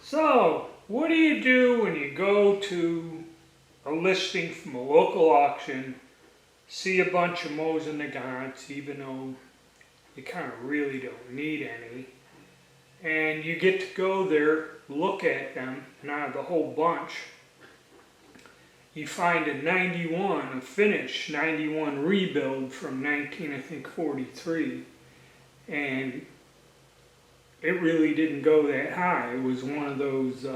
So, what do you do when you go to a listing from a local auction, see a bunch of Mosin Nagants, even though you kind of really don't need any, and you get to go there, look at them, and out of the whole bunch, you find a 91, a Finnish 91 rebuild from 1943, and it really didn't go that high. It was one of those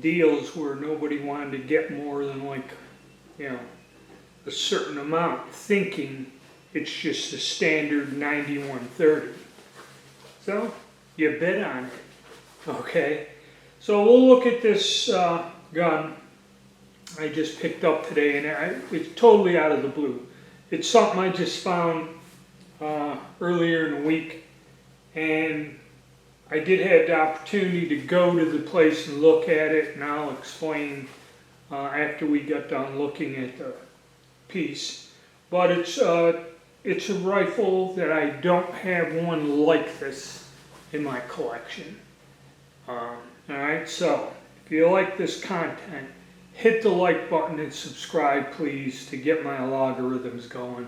deals where nobody wanted to get more than a certain amount, thinking it's just a standard 9130. So you bid on it. Okay, so we'll look at this gun I just picked up today, and it's totally out of the blue. It's something I just found earlier in the week, and I did have the opportunity to go to the place and look at it, and I'll explain after we get done looking at the piece. But it's a rifle that I don't have one like this in my collection. Alright, so if you like this content, hit the like button and subscribe, please, to get my logarithms going.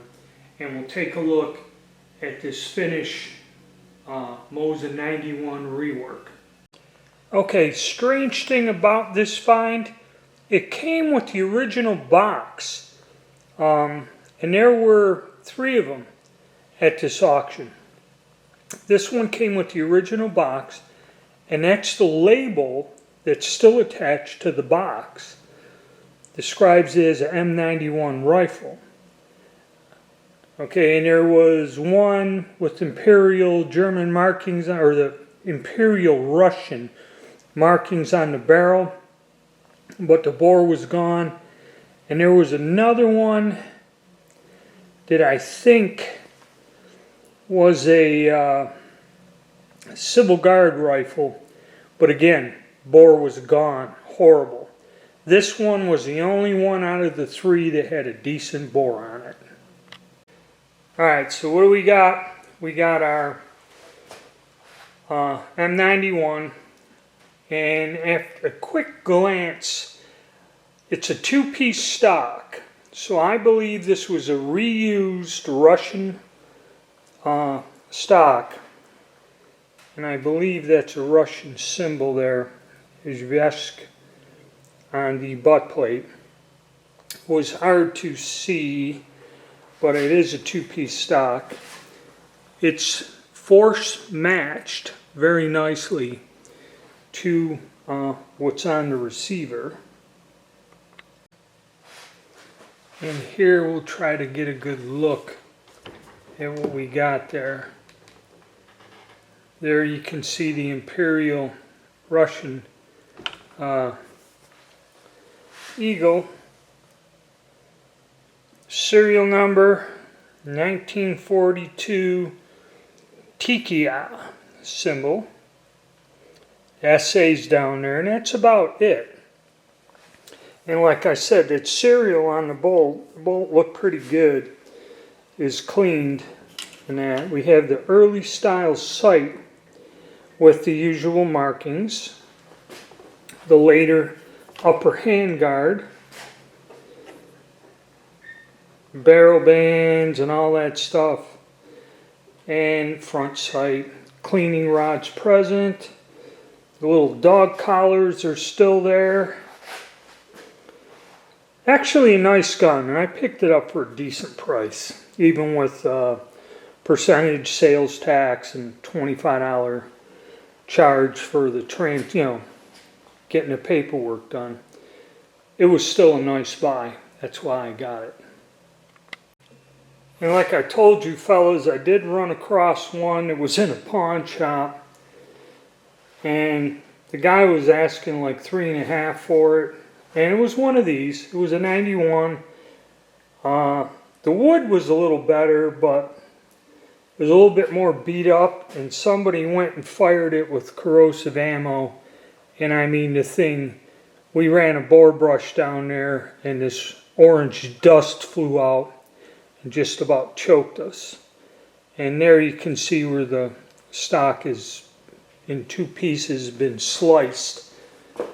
And we'll take a look at this Finnish Mosin 91 rework. Okay, strange thing about this find, it came with the original box. And there were 3 of them at this auction. This one came with the original box, and that's the label that's still attached to the box. Describes it as an M91 rifle. Okay, and there was one with Imperial German markings, or the Imperial Russian markings on the barrel, but the bore was gone. And there was another one that I think was a Civil Guard rifle, but again, bore was gone, horrible. This one was the only one out of the 3 that had a decent bore on it. Alright, so what do we got? We got our M91, and after a quick glance, it's a 2-piece stock. So I believe this was a reused Russian stock, and I believe that's a Russian symbol there, Zvezda, on the butt plate. It was hard to see, but it is a 2-piece stock. It's force matched very nicely to what's on the receiver. And here we'll try to get a good look at what we got there. There you can see the Imperial Russian Eagle. Serial number 1942 Tikka symbol. SA's down there, and that's about it. And like I said, that serial on the bolt looked pretty good. Is cleaned, and that we have the early style sight with the usual markings, the later upper handguard, barrel bands and all that stuff, and front sight. Cleaning rods present. The little dog collars are still there. Actually a nice gun, and I picked it up for a decent price, even with percentage sales tax and $25 charge for the getting the paperwork done. It was still a nice buy. That's why I got it. And like I told you fellas, I did run across one that was in a pawn shop, and the guy was asking like $3.50 for it, and it was one of these. It was a 91. The wood was a little better, but it was a little bit more beat up, and somebody went and fired it with corrosive ammo, and I mean the thing, we ran a bore brush down there, and this orange dust flew out and just about choked us. And there you can see where the stock is in two pieces, been sliced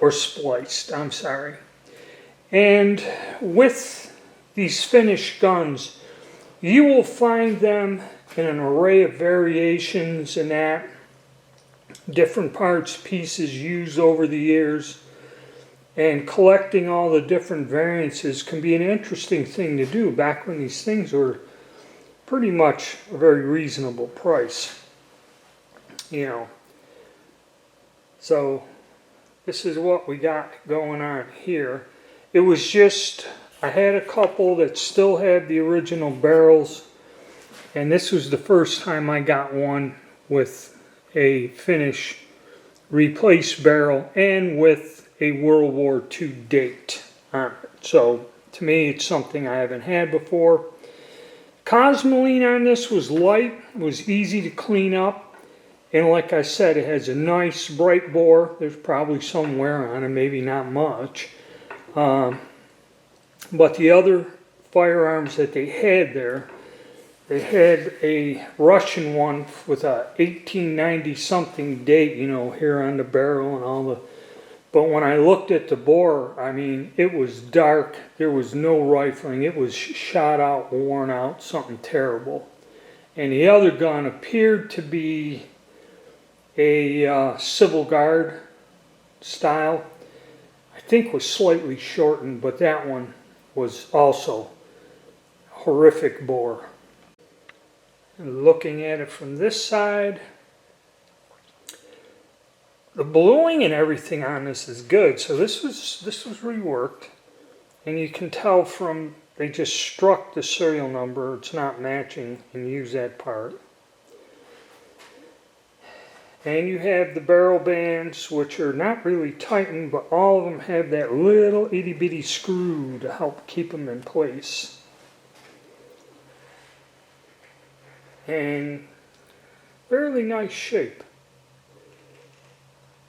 or spliced, I'm sorry. And with these Finnish guns, you will find them in an array of variations and that different parts, pieces used over the years. And collecting all the different variances can be an interesting thing to do back when these things were pretty much a very reasonable price. You know. So this is what we got going on here. It was just, I had a couple that still had the original barrels. And this was the first time I got one with a Finnish replaced barrel and with a World War II date on it. So to me, it's something I haven't had before. Cosmoline on this was light, was easy to clean up, and like I said, it has a nice bright bore. There's probably some wear on it, maybe not much. But the other firearms that they had there, they had a Russian one with a 1890 something date, you know, here on the barrel and all the. But when I looked at the bore, I mean, it was dark. There was no rifling. It was shot out, worn out, something terrible. And the other gun appeared to be a Civil Guard style. I think was slightly shortened, but that one was also horrific bore. And looking at it from this side, the bluing and everything on this is good. So this was reworked, and you can tell from they just struck the serial number. It's not matching and use that part. And you have the barrel bands, which are not really tightened, but all of them have that little itty bitty screw to help keep them in place. And fairly nice shape.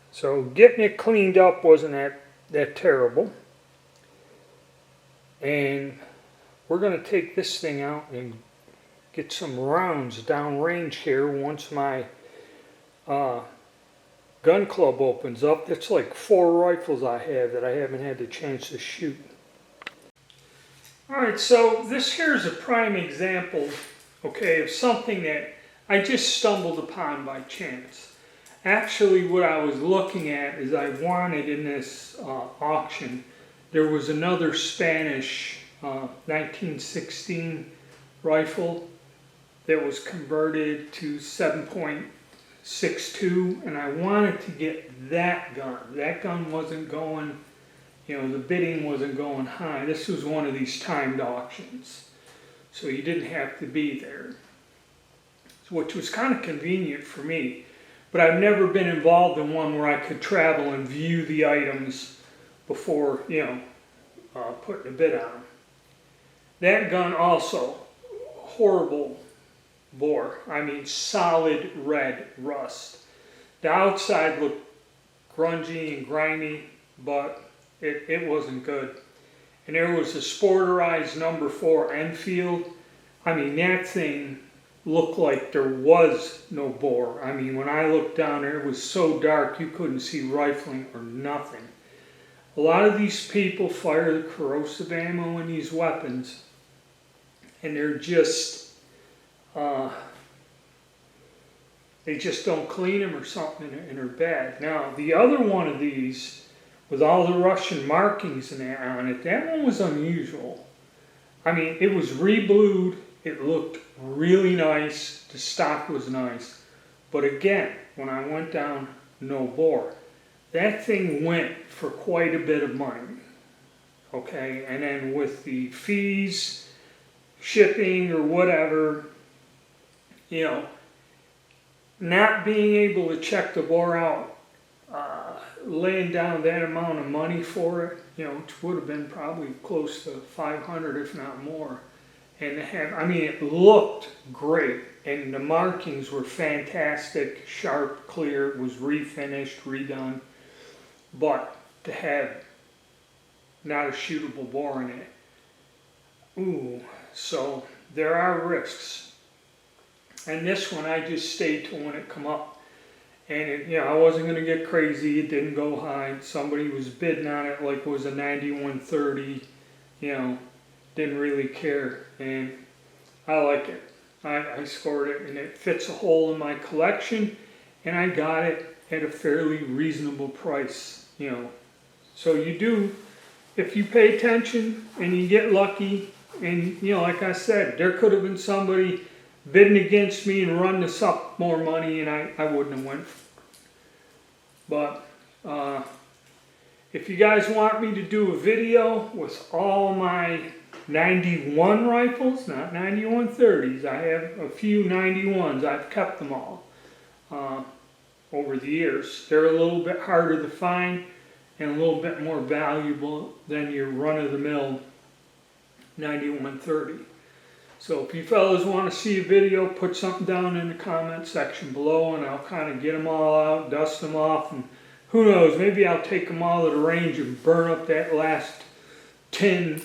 So getting it cleaned up wasn't that terrible. And we're going to take this thing out and get some rounds downrange here once my gun club opens up. It's like 4 rifles I have that I haven't had the chance to shoot. Alright, so this here is a prime example, okay, of something that I just stumbled upon by chance. Actually, what I was looking at is I wanted in this auction, there was another Spanish 1916 rifle that was converted to 7.62, and I wanted to get that gun. That gun wasn't going, you know, the bidding wasn't going high. This was one of these timed auctions, so you didn't have to be there, which was kind of convenient for me. But I've never been involved in one where I could travel and view the items before, you know, putting a bid on them. That gun also, horrible bore. I mean, solid red rust. The outside looked grungy and grimy, but it wasn't good. And there was a sporterized number 4 Enfield. I mean, that thing looked like there was no bore. I mean, when I looked down there, it was so dark you couldn't see rifling or nothing. A lot of these people fire the corrosive ammo in these weapons, and they're just, they just don't clean them or something, and they're bad. Now, the other one of these, with all the Russian markings and that on it, that one was unusual. I mean, it was re-blued. It looked really nice. The stock was nice. But again, when I went down, no bore. That thing went for quite a bit of money. Okay, and then with the fees, shipping or whatever, you know, not being able to check the bore out, laying down that amount of money for it, you know, which would have been probably close to 500 if not more. And to have, I mean, it looked great, and the markings were fantastic, sharp, clear. It was refinished, redone, but to have not a shootable bore in it, ooh. So there are risks. And this one, I just stayed till when it come up. And I wasn't going to get crazy. It didn't go high. Somebody was bidding on it like it was a 9130. Didn't really care. And I like it. I scored it, and it fits a hole in my collection. And I got it at a fairly reasonable price. So you do, if you pay attention and you get lucky, and like I said, there could have been somebody bidding against me and run this up more money, and I wouldn't have went. But if you guys want me to do a video with all my 91 rifles, not 9130s, I have a few 91s, I've kept them all over the years. They're a little bit harder to find and a little bit more valuable than your run-of-the-mill 9130. So if you fellas want to see a video, put something down in the comment section below, and I'll kind of get them all out, dust them off, and who knows, maybe I'll take them all to the range and burn up that last 10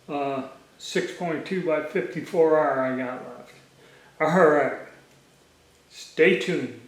6.2 by 54R I got left. Alright, stay tuned.